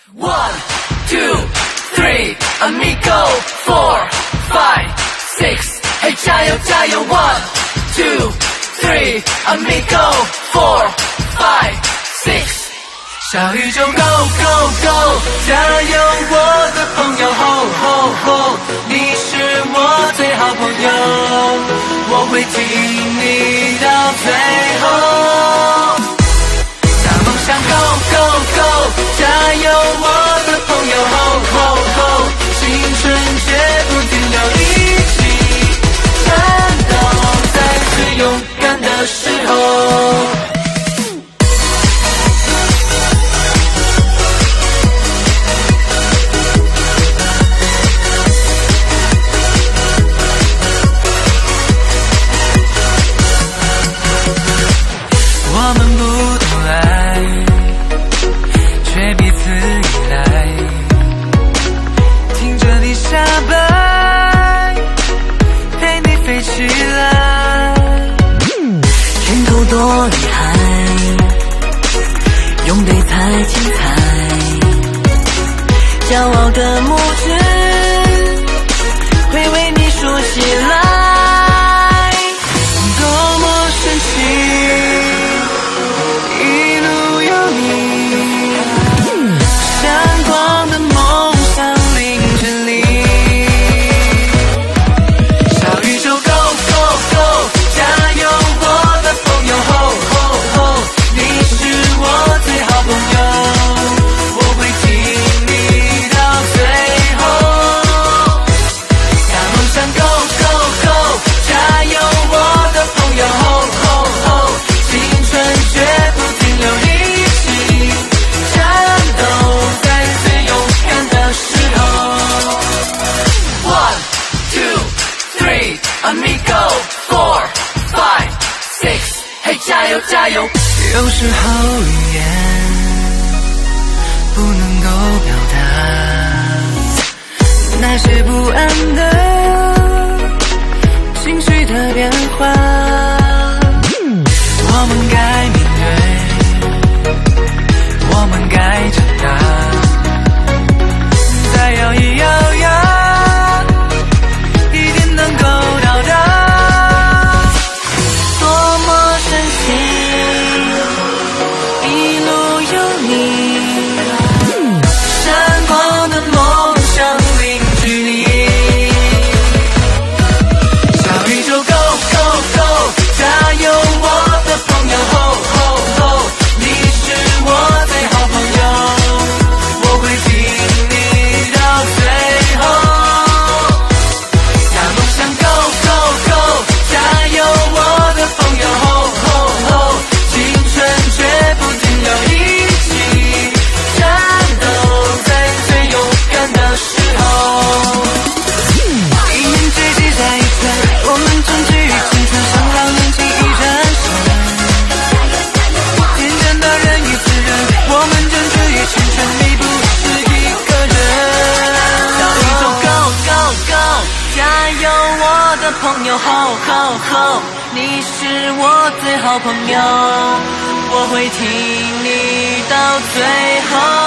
One, two, three, amigo. 4, 5, 6, 嘿，加油加油 ！One, two, three, amigo. 4, 5, 6。小宇宙 Go Go Go， 加油我的朋友 Ho Ho Ho， 你是我最好朋友，我会挺你到最后。大梦想 Go Go Go， 加油我的朋友 Ho Ho Ho， 青春绝不停留，一起战斗在最勇敢的时候。我们不懂爱，却彼此依赖，听着你下摆，陪你飞起来。天空多厉害，用对才精彩，骄傲的拇指会为你竖起来，多么神奇。Amigo 4, 5, 6， 嘿，加油加油！有时候语言不能够表达那些不安的情绪的变化，我们该面对，我们该长大，再摇一摇摇。朋友 Ho Ho Ho， 你是我最好朋友，我会挺你到最后。